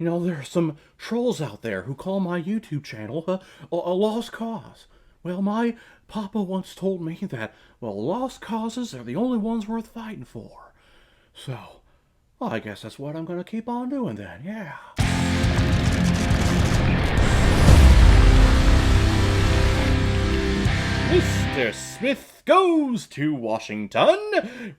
You know, there are some trolls out there who call my YouTube channel a lost cause. Well, my papa once told me that, well, lost causes are the only ones worth fighting for. So, well, I guess that's what I'm gonna keep on doing then, yeah. Mr. Smith Goes to Washington,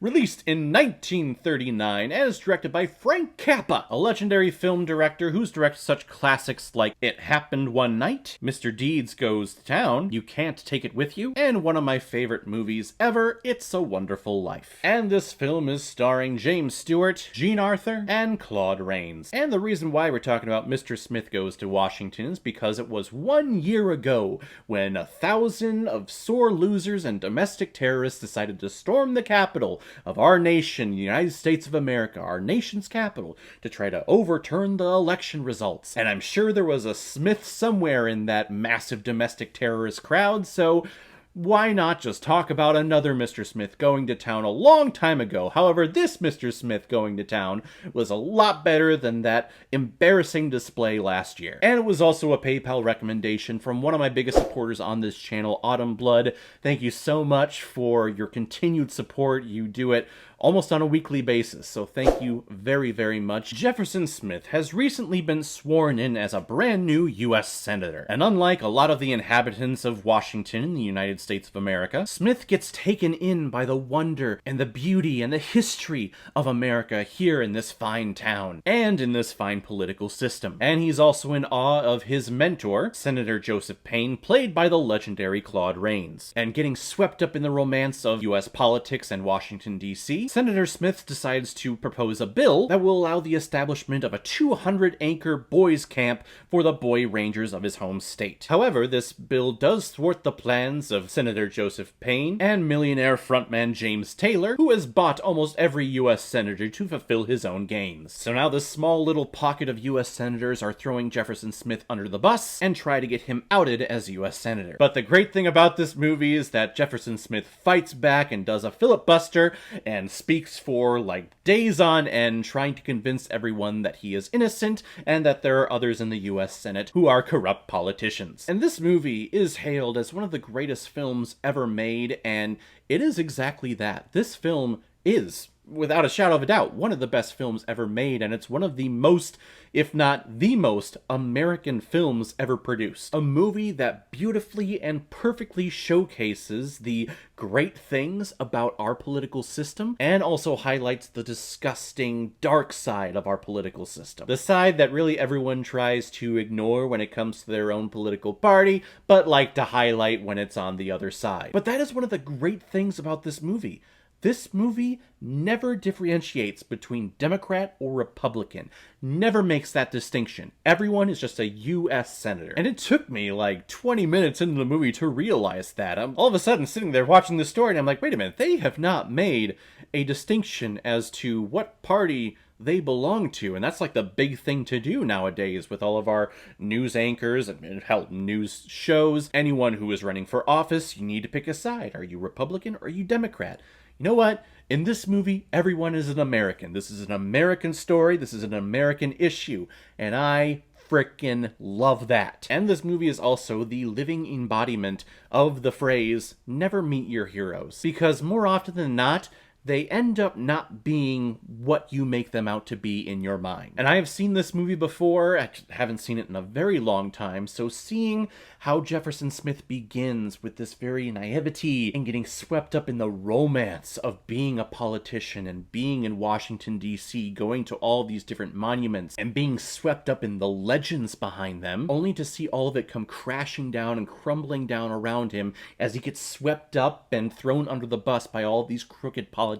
released in 1939 as directed by Frank Capra, a legendary film director who's directed such classics like It Happened One Night, Mr. Deeds Goes to Town, You Can't Take It With You, and one of my favorite movies ever, It's a Wonderful Life. And this film is starring James Stewart, Jean Arthur, and Claude Rains. And the reason why we're talking about Mr. Smith Goes to Washington is because it was 1 year ago when 1,000 of sore losers and domestic terrorists decided to storm the capital of our nation, the United States of America, our nation's capital, to try to overturn the election results. And I'm sure there was a Smith somewhere in that massive domestic terrorist crowd, so why not just talk about another Mr. Smith going to town a long time ago? However, this Mr. Smith going to town was a lot better than that embarrassing display last year. And it was also a PayPal recommendation from one of my biggest supporters on this channel, Autumn Blood. Thank you so much for your continued support. You do it almost on a weekly basis, so thank you very, very much. Jefferson Smith has recently been sworn in as a brand new U.S. Senator, and unlike a lot of the inhabitants of Washington in the United States of America, Smith gets taken in by the wonder and the beauty and the history of America here in this fine town, and in this fine political system. And he's also in awe of his mentor, Senator Joseph Payne, played by the legendary Claude Rains. And getting swept up in the romance of U.S. politics and Washington, D.C., Senator Smith decides to propose a bill that will allow the establishment of a 200-acre boys' camp for the boy rangers of his home state. However, this bill does thwart the plans of Senator Joseph Payne and millionaire frontman James Taylor, who has bought almost every U.S. senator to fulfill his own gains. So now this small little pocket of U.S. senators are throwing Jefferson Smith under the bus and try to get him outed as U.S. senator. But the great thing about this movie is that Jefferson Smith fights back and does a filibuster and speaks for like days on end, trying to convince everyone that he is innocent and that there are others in the US Senate who are corrupt politicians. And this movie is hailed as one of the greatest films ever made, and it is exactly that. This film is, without a shadow of a doubt, one of the best films ever made, and it's one of the most, if not the most, American films ever produced. A movie that beautifully and perfectly showcases the great things about our political system and also highlights the disgusting, dark side of our political system. The side that really everyone tries to ignore when it comes to their own political party, but like to highlight when it's on the other side. But that is one of the great things about this movie. This movie never differentiates between Democrat or Republican, never makes that distinction. Everyone is just a U.S. senator. And it took me like 20 minutes into the movie to realize that. I'm all of a sudden sitting there watching the story and I'm like, wait a minute, they have not made a distinction as to what party they belong to, and that's like the big thing to do nowadays with all of our news anchors and hell, news shows. Anyone who is running for office, you need to pick a side. Are you Republican or are you Democrat? You know what? In this movie, everyone is an American. This is an American story. This is an American issue. And I frickin' love that. And this movie is also the living embodiment of the phrase, never meet your heroes. Because more often than not, they end up not being what you make them out to be in your mind. And I have seen this movie before, I haven't seen it in a very long time, so seeing how Jefferson Smith begins with this very naivety and getting swept up in the romance of being a politician and being in Washington, D.C., going to all these different monuments and being swept up in the legends behind them, only to see all of it come crashing down and crumbling down around him as he gets swept up and thrown under the bus by all these crooked politicians.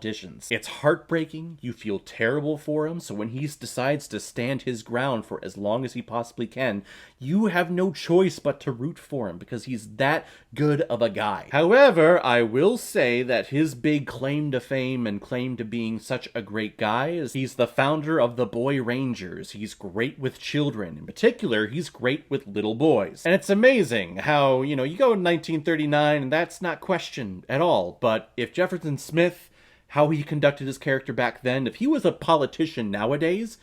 It's heartbreaking, you feel terrible for him, so when he decides to stand his ground for as long as he possibly can, you have no choice but to root for him because he's that good of a guy. However, I will say that his big claim to fame and claim to being such a great guy is he's the founder of the Boy Rangers. He's great with children. In particular, he's great with little boys. And it's amazing how, you go in 1939 and that's not questioned at all, but if Jefferson Smith, how he conducted his character back then, if he was a politician nowadays,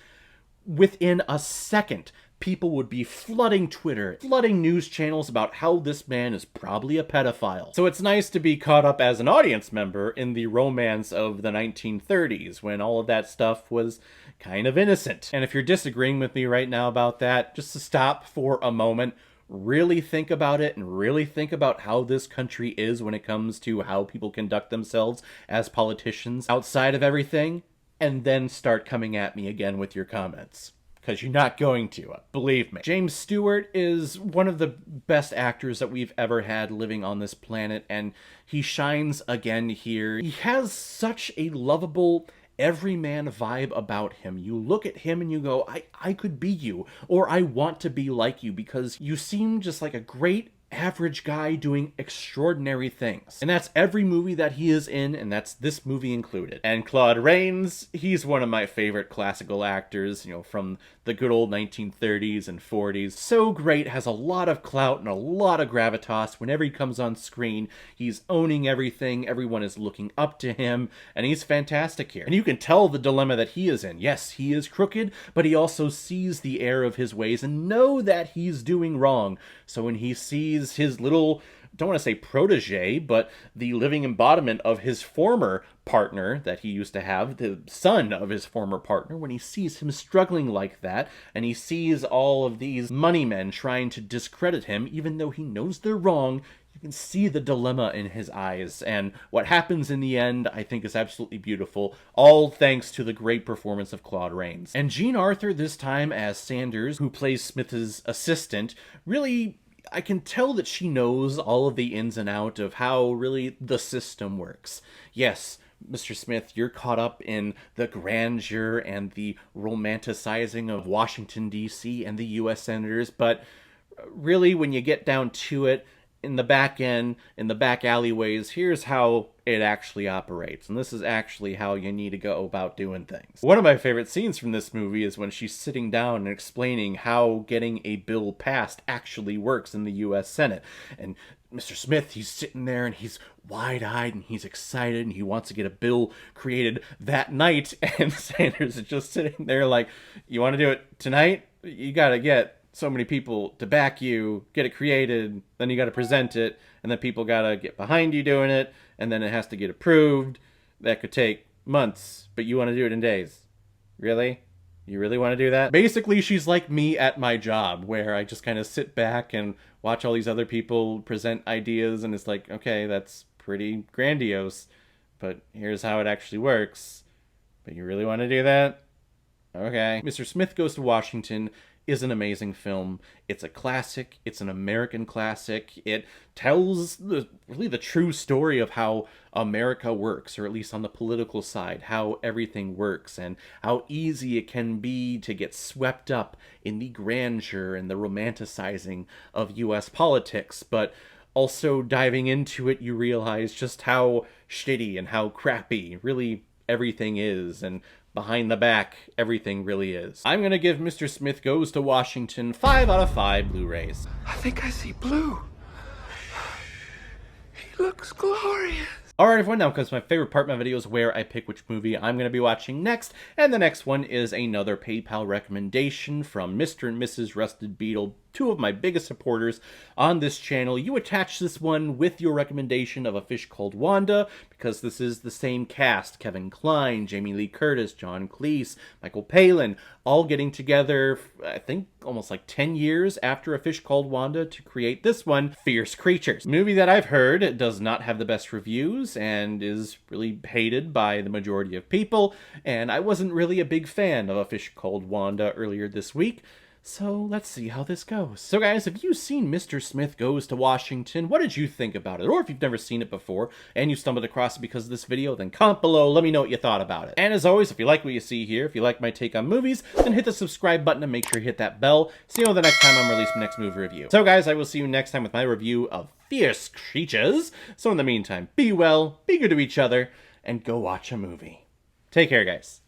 within a second, people would be flooding Twitter, flooding news channels about how this man is probably a pedophile. So it's nice to be caught up as an audience member in the romance of the 1930s, when all of that stuff was kind of innocent. And if you're disagreeing with me right now about that, just to stop for a moment, really think about it, and really think about how this country is when it comes to how people conduct themselves as politicians outside of everything, and then start coming at me again with your comments. Because you're not going to, believe me. James Stewart is one of the best actors that we've ever had living on this planet, and he shines again here. He has such a lovable, everyman vibe about him. You look at him and you go, I could be you, or I want to be like you, because you seem just like a great average guy doing extraordinary things. And that's every movie that he is in, and that's this movie included. And Claude Rains, he's one of my favorite classical actors, you know, from the good old 1930s and 40s. So great, has a lot of clout and a lot of gravitas. Whenever he comes on screen, he's owning everything, everyone is looking up to him, and he's fantastic here. And you can tell the dilemma that he is in. Yes, he is crooked, but he also sees the error of his ways and know that he's doing wrong. So when he sees his little, don't want to say protege, but the living embodiment of his former partner that he used to have, the son of his former partner, when he sees him struggling like that, and he sees all of these money men trying to discredit him, even though he knows they're wrong, you can see the dilemma in his eyes. And what happens in the end, I think, is absolutely beautiful, all thanks to the great performance of Claude Rains. And Jean Arthur, this time as Sanders, who plays Smith's assistant, really, I can tell that she knows all of the ins and outs of how really the system works. Yes, Mr. Smith, you're caught up in the grandeur and the romanticizing of Washington, D.C. and the U.S. senators, but really, when you get down to it, in the back end, in the back alleyways, here's how it actually operates. And this is actually how you need to go about doing things. One of my favorite scenes from this movie is when she's sitting down and explaining how getting a bill passed actually works in the U.S. Senate. And Mr. Smith, he's sitting there and he's wide-eyed and he's excited and he wants to get a bill created that night. And Sanders is just sitting there like, you want to do it tonight? You gotta get so many people to back you, get it created, then you got to present it, and then people got to get behind you doing it, and then it has to get approved. That could take months, but you want to do it in days. Really? You really want to do that? Basically, she's like me at my job, where I just kind of sit back and watch all these other people present ideas, and it's like, okay, that's pretty grandiose, but here's how it actually works. But you really want to do that? Okay. Mr. Smith Goes to Washington is an amazing film. It's a classic. It's an American classic. It tells really the true story of how America works, or at least on the political side, how everything works and how easy it can be to get swept up in the grandeur and the romanticizing of U.S. politics. But also diving into it, you realize just how shitty and how crappy really everything is, and behind the back, everything really is. I'm gonna give Mr. Smith Goes to Washington 5 out of 5 Blu-rays. I think I see blue. He looks glorious. Alright everyone, now comes my favorite part of my videos, where I pick which movie I'm going to be watching next, and the next one is another PayPal recommendation from Mr. and Mrs. Rusted Beetle, two of my biggest supporters on this channel. You attach this one with your recommendation of A Fish Called Wanda, because this is the same cast: Kevin Kline, Jamie Lee Curtis, John Cleese, Michael Palin, all getting together, I think almost like 10 years after A Fish Called Wanda to create this one, Fierce Creatures. A movie that I've heard does not have the best reviews and is really hated by the majority of people, and I wasn't really a big fan of A Fish Called Wanda earlier this week. So let's see how this goes. So guys, have you seen Mr. Smith Goes to Washington? What did you think about it? Or if you've never seen it before and you stumbled across it because of this video, then comment below, let me know what you thought about it. And as always, if you like what you see here, if you like my take on movies, then hit the subscribe button and make sure you hit that bell so you know the next time I'm releasing my next movie review. So guys, I will see you next time with my review of Fierce Creatures. So in the meantime, be well, be good to each other, and go watch a movie. Take care, guys.